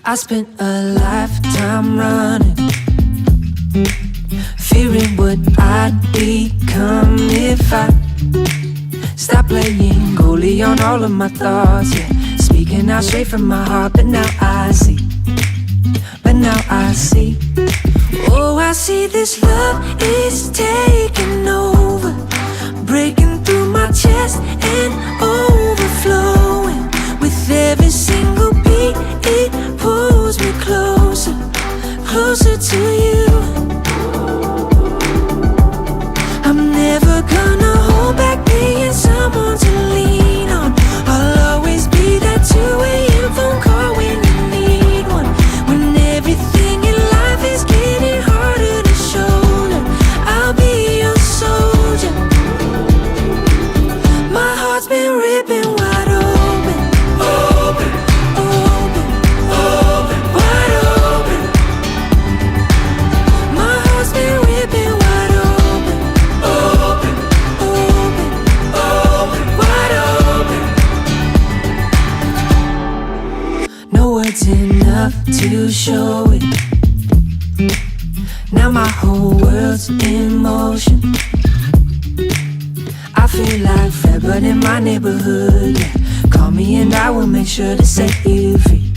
I spent a lifetime running, fearing what I'd become if I stopped playing goalie on all of my thoughts, yeah. Speaking out straight from my heart, but now I see, oh, I see this love is taking over, breaking through my chest and overflowing. With every single beat, it pulls me closer, closer to you. I'm never gonna hold back being someone to lean on. I'll always be that 2 a.m. phone call when you need one. When everything in life is getting harder to shoulder, I'll be your soldier. My heart's been ripping wide open, open, open, open, wide open. My heart's been ripping wide open, open, open, open, wide open. No words enough to show it. Now my whole world's in motion. I feel like Fred, but in my neighborhood, yeah. Call me and I will make sure to set you free,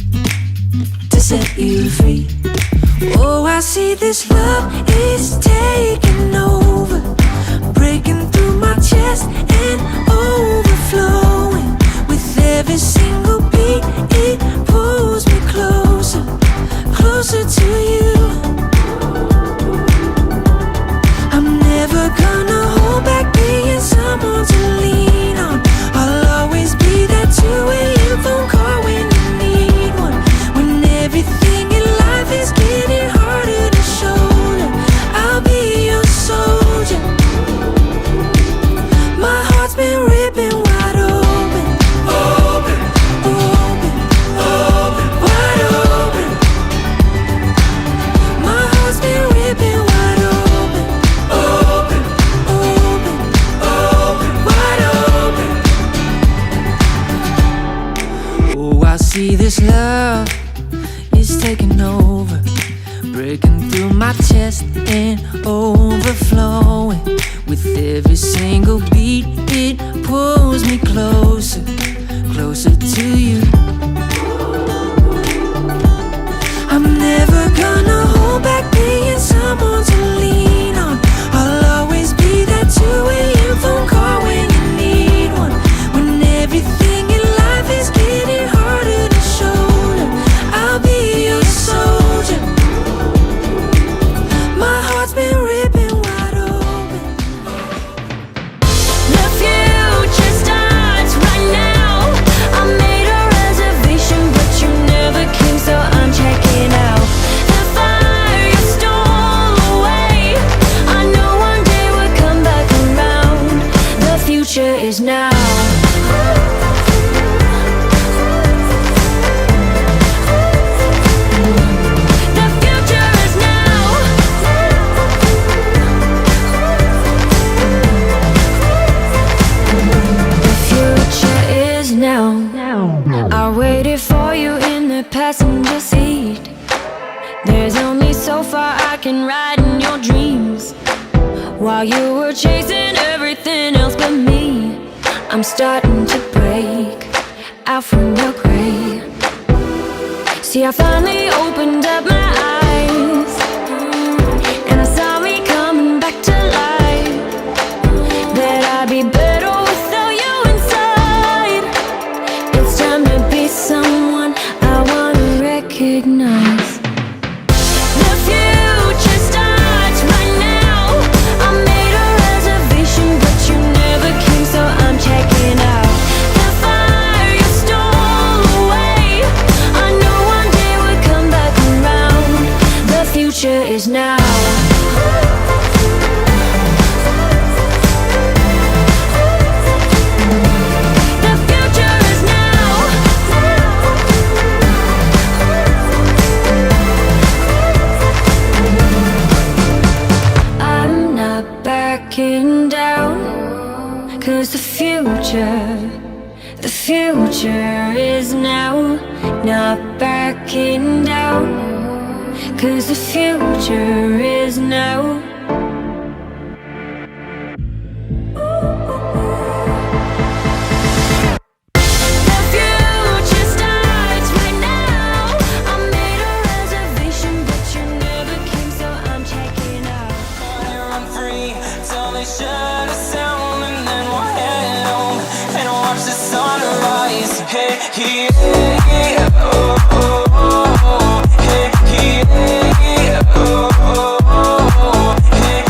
to set you free. Oh, I see this love is taking over, breaking through my chest and overflowing. With every single beat, it pulls me closer, closer to you. I'm never gonna hold back being someone to lean on. I'll always be that 2 a.m. phone call when you need one. When everything in life is getting harder to shoulder, I'll be your soldier. My heart's been ripping wide open, open, open, open, wide open. My heart's been ripping wide open, open, open, open, wide open. Oh, I see this love is taking over, breaking through my chest and overflowing. With every single beat, it pulls me closer, closer to you. I'm never gonna hold back being someone to lean on. I'll always be that 2 a.m. phone call when you need one. When everything in life is getting harder to shoulder, I'll be your soldier. My heart's been ripping wide open. The future starts right now. I made a reservation, but you never came, so I'm checking out. The fire you stole away, I know one day we'll come back around. The future is now. The future is now. The future is now. I waited for you in the passenger seat. There's only so far I can ride in your dreams. While you were chasing everything else but me, I'm starting to break out from your grave. See, I finally opened up my eyes, and I saw me coming back to life. That I'd be better without you inside. It's time to be someone I wanna recognize. The future starts right now. I made a reservation, but you never came, so I'm checking out. The fire you stole away, I know one day we'll come back around. The future is now. The future is now. I'm not backing down, 'cause the future is now. Not backing down, 'cause the future is now. The future starts right now. I made a reservation, but you never came, so I'm checking out. Run free till they shut us down, and then we'll head home and watch the sunrise. Hey, yeah, oh, oh, oh. Hey, yeah, oh, oh, oh. Hey,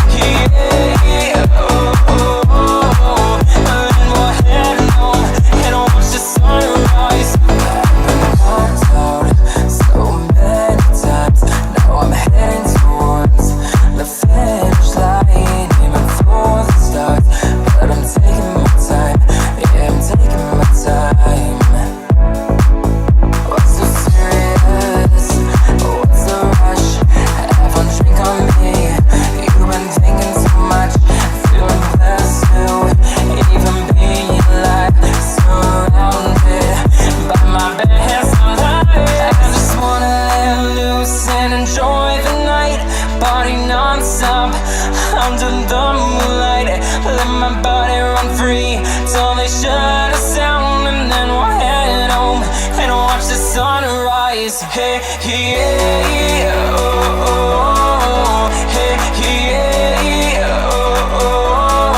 yeah, oh, oh, oh. And then we'll head home and watch the sunrise. I've been knocked out so many times. Now I'm heading towards the finish line, even for the start. But I'm taking my time, yeah, I'm taking my time. What's so serious? What's the rush? Have one drink on me. You've been thinking too much. Feeling blessed to even be alive, surrounded by my best life. I just wanna let loose and enjoy the night. Party non-stop under the moonlight. Let my body run free till they shut us down, and then we'll head home and watch the sunrise. Hey, yeah, oh, oh, oh. Hey, yeah, oh, oh,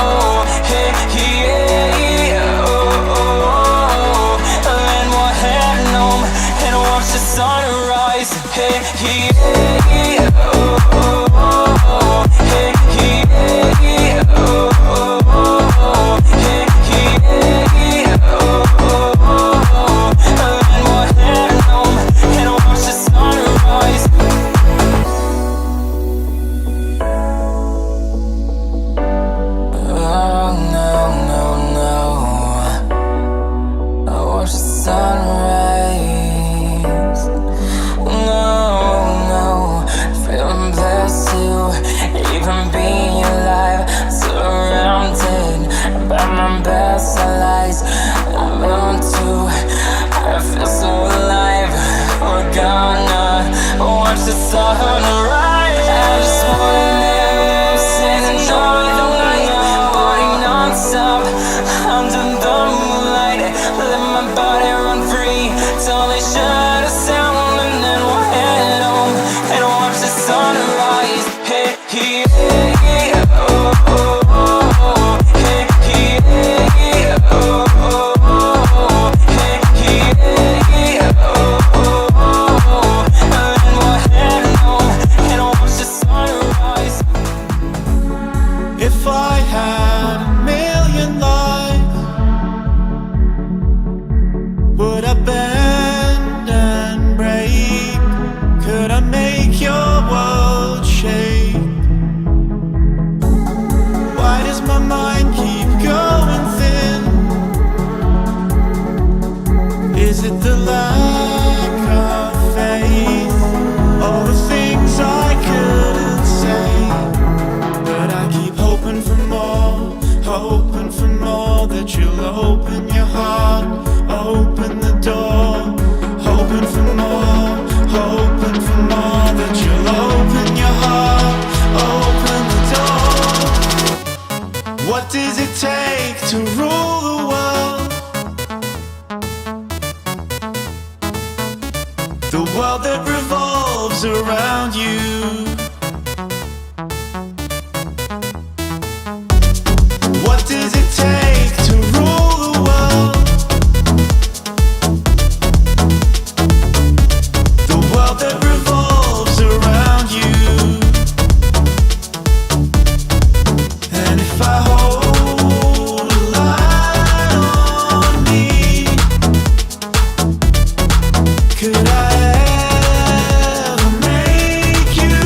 oh. Hey, yeah, oh, oh, oh. And then we'll head home and watch the sunrise. Hey, yeah, oh, oh, oh. Hey, yeah, oh, oh, oh. Hey, yeah, oh, oh, oh. And then we'll head home and watch the sunrise. Oh, no, no, no. I watch the sunrise. No, no, feeling blessed to even be alive, surrounded by my best allies. I'm on to, I feel so alive. We're gonna watch the sunrise. I just wanna live loose and enjoy the night. Party non-stop under the moonlight. Let my body run free till they shut us down, and then we'll head home and watch the sunrise. Hey, yeah, oh, oh, oh. Hey, yeah, oh, oh, oh. Hey, yeah, oh, oh, oh. And then we'll head home and watch the sunrise. If I had a million lives, would I bend and break? Could I make your world shake? Why does my mind keep going thin? Is it the lack of faith, or the things I couldn't say? But I keep hoping for more, that you'll open your heart, open the door. Hoping for more, that you'll open your heart, open the door. What does it take to rule the world? The world that revolves around you. What does it take to rule the world? The world that revolves around you. And if I hold a light on me, could I ever make you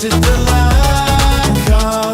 Is it the lack of